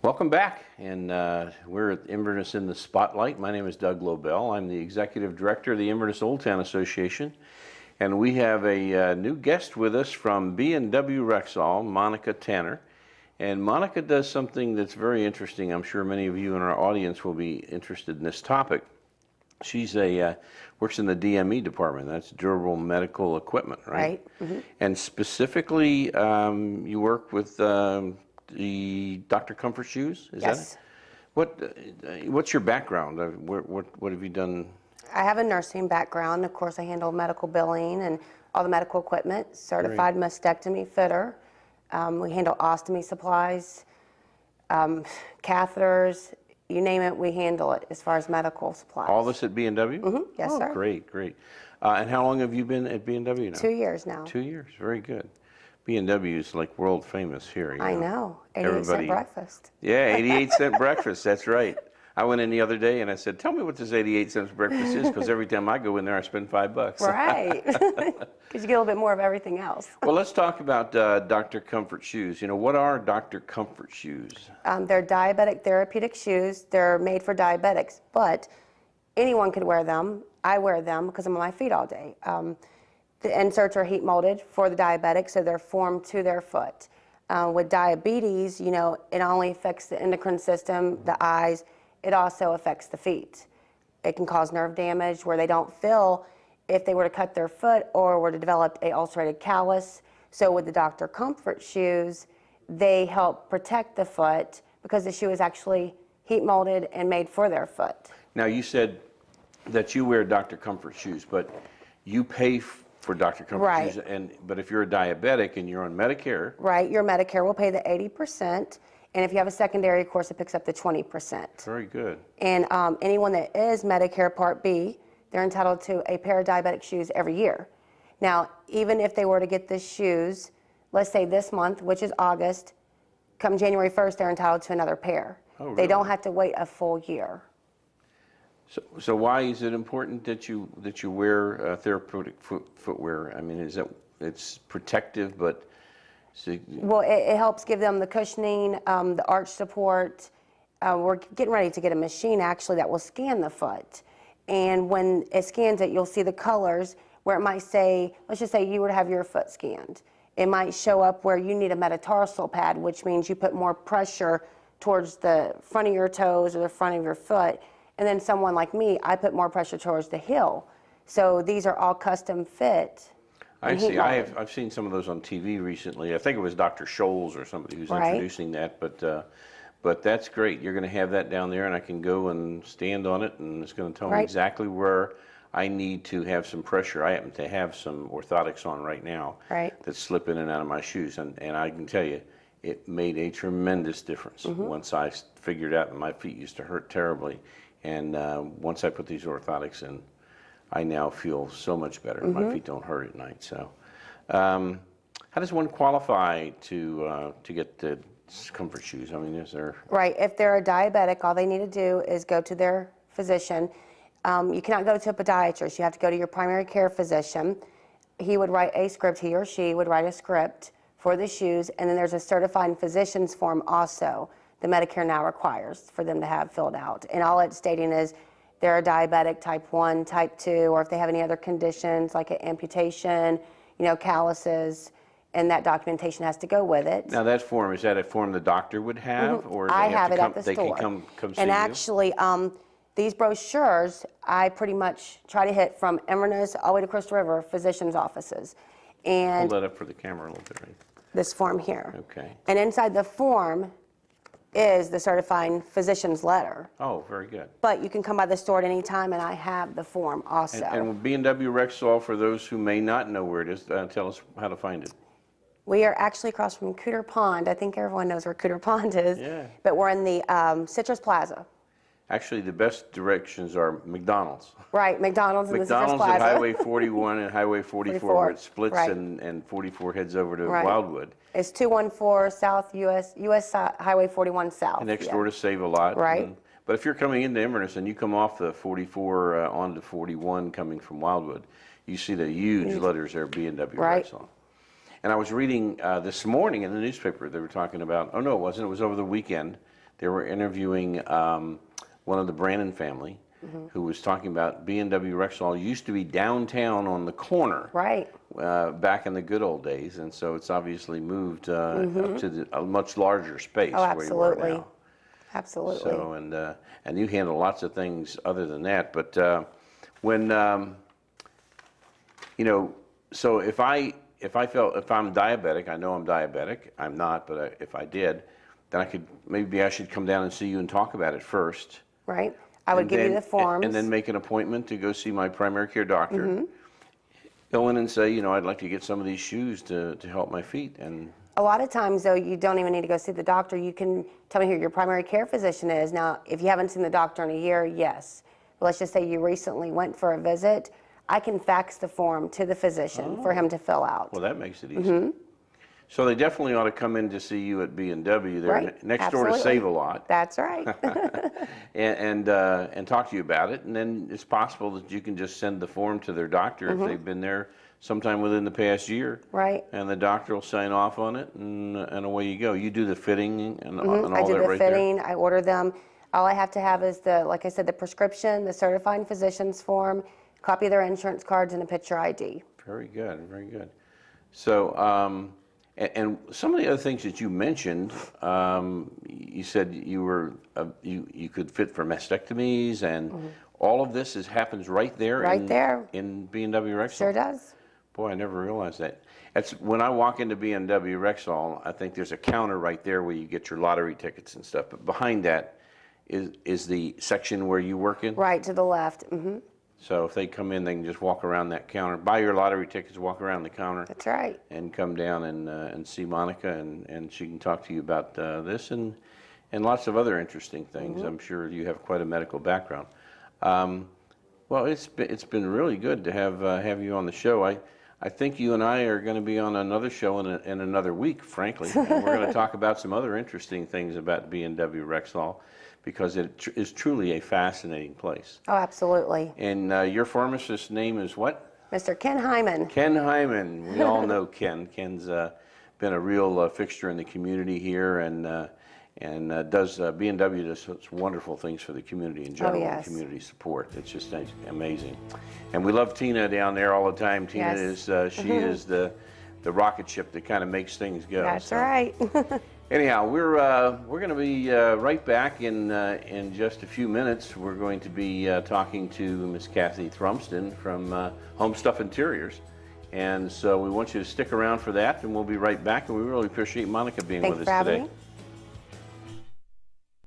Welcome back, and we're at Inverness in the Spotlight. My name is Doug Lobel. I'm the Executive Director of the Inverness Old Town Association, and we have a new guest with us from B&W Rexall, Monica Tanner. And Monica does something that's very interesting. I'm sure many of you in our audience will be interested in this topic. She's works in the DME department. That's durable medical equipment, right? Right. Mm-hmm. And specifically, you work with the Dr. Comfort shoes. Is Yes. that it? What's your background? What have you done? I have a nursing background. Of course, I handle medical billing and all the medical equipment. Certified mastectomy fitter. We handle ostomy supplies, catheters. You name it, we handle it as far as medical supplies. All this at B&W? Mm-hmm. Yes, sir. Great, great. And how long have you been at B&W now? 2 years now. 2 years, very good. B&W is like world famous here. I know. 88-cent breakfast. Yeah, 88-cent breakfast, that's right. I went in the other day and I said, tell me what this 88-cent breakfast is, because every time I go in there I spend $5. Right, because you get a little bit more of everything else. Well, let's talk about Dr. Comfort shoes. You know, what are Dr. Comfort shoes? They're diabetic therapeutic shoes. They're made for diabetics, but anyone could wear them. I wear them because I'm on my feet all day. The inserts are heat molded for the diabetic, so they're formed to their foot. With diabetes, you know, it only affects the endocrine system, the eyes. It also affects the feet. It can cause nerve damage where they don't feel if they were to cut their foot or were to develop a ulcerated callus. So with the Dr. Comfort shoes, they help protect the foot because the shoe is actually heat molded and made for their foot. Now, you said that you wear Dr. Comfort shoes, but you pay for Dr. Comfort shoes, but if you're a diabetic and you're on Medicare... Right, your Medicare will pay the 80%. And if you have a secondary, of course, it picks up the 20%. Very good. And anyone that is Medicare Part B, they're entitled to a pair of diabetic shoes every year. Now, even if they were to get the shoes, let's say this month, which is August, come January 1st, they're entitled to another pair. Oh, really? They don't have to wait a full year. So why is it important that you wear therapeutic footwear? I mean, it's protective, but... Well, it helps give them the cushioning, the arch support. We're getting ready to get a machine actually that will scan the foot. And when it scans it, you'll see the colors where it might say, let's just say you were to have your foot scanned. It might show up where you need a metatarsal pad, which means you put more pressure towards the front of your toes or the front of your foot. And then someone like me, I put more pressure towards the heel. So these are all custom fit. I see. I've seen some of those on TV recently. I think it was Dr. Scholes or somebody who's introducing that. But that's great. You're going to have that down there, and I can go and stand on it, and it's going to tell me exactly where I need to have some pressure. I happen to have some orthotics on right now that slip in and out of my shoes, and I can tell you, it made a tremendous difference once I figured out that my feet used to hurt terribly, and once I put these orthotics in, I now feel so much better. My feet don't hurt at night. So, how does one qualify to get the comfort shoes? I mean, is there... Right. If they're a diabetic, all they need to do is go to their physician. You cannot go to a podiatrist. You have to go to your primary care physician. He would write a script. He or she would write a script for the shoes, and then there's a certified physician's form also the Medicare now requires for them to have filled out. And all it's stating is they're a diabetic type 1, type 2, or if they have any other conditions like an amputation, you know, calluses, and that documentation has to go with it. Now that form, is that a form the doctor would have? Or I have it at the store. They can come see and you? Actually, these brochures, I pretty much try to hit from Inverness all the way to Crystal River, physicians' offices. And hold that up for the camera a little bit, right? This form here. Okay. And inside the form is the certifying physician's letter. Oh, very good. But you can come by the store at any time, and I have the form also. And B&W Rexall, for those who may not know where it is, tell us how to find it. We are actually across from Cooter Pond. I think everyone knows where Cooter Pond is. Yeah. But we're in the Citrus Plaza. Actually, the best directions are McDonald's. Right, McDonald's and the Citrus Plaza. McDonald's at Highway 41 and Highway 44, where it splits and 44 heads over to Wildwood. It's 214 South US Highway 41 South. Next door to Save-A-Lot. Right. But if you're coming into Inverness and you come off the 44 onto 41 coming from Wildwood, you see the huge letters there, B&W Rexall. And I was reading this morning in the newspaper, they were talking about, oh no, it wasn't, it was over the weekend, they were interviewing one of the Brannon family, who was talking about B&W Rexall used to be downtown on the corner, Right. back in the good old days, and so it's obviously moved up to a much larger space Oh, where you are absolutely. now. Absolutely. So and you handle lots of things other than that, but when you know, so if I'm diabetic, I know I'm diabetic. I'm not, but if I did, then maybe I should come down and see you and talk about it first. Right. I would give you the forms. And then make an appointment to go see my primary care doctor. Go in and say, you know, I'd like to get some of these shoes to help my feet. And a lot of times, though, you don't even need to go see the doctor. You can tell me who your primary care physician is. Now, if you haven't seen the doctor in a year, yes. But let's just say you recently went for a visit. I can fax the form to the physician for him to fill out. Well, that makes it easy. So they definitely ought to come in to see you at B&W. They're next door to Save a Lot. That's right. and talk to you about it. And then it's possible that you can just send the form to their doctor if they've been there sometime within the past year. Right. And the doctor will sign off on it, and away you go. You do the fitting and all that right there? I do the fitting. I order them. All I have to have is like I said, the prescription, the certified physician's form, copy of their insurance cards, and a picture ID. Very good, very good. So, and some of the other things that you mentioned, you said you were you could fit for mastectomies, and all of this happens right there. Right there in B&W Rexall. Sure does. Boy, I never realized that. That's when I walk into B&W Rexall. I think there's a counter right there where you get your lottery tickets and stuff. But behind that is the section where you work in. Right to the left. So if they come in, they can just walk around that counter, buy your lottery tickets, walk around the counter. That's right. And come down and see Monica, and she can talk to you about this and lots of other interesting things. I'm sure you have quite a medical background. Well, it's been really good to have you on the show. I think you and I are going to be on another show in another week, frankly. And we're going to talk about some other interesting things about B&W Rexall, because it is truly a fascinating place. Oh, absolutely. And your pharmacist's name is what? Mr. Ken Hyman. Ken Hyman. We all know Ken. Ken's been a real fixture in the community here, and B&W does such wonderful things for the community in general. Oh, yes. And community support. It's just amazing. And we love Tina down there all the time. Tina is she is the rocket ship that kind of makes things go. That's right. Anyhow, we're going to be right back in just a few minutes. We're going to be talking to Miss Kathy Thrumston from Home Stuff Interiors, and so we want you to stick around for that, and we'll be right back. And we really appreciate Monica being with us today. Thanks for having me.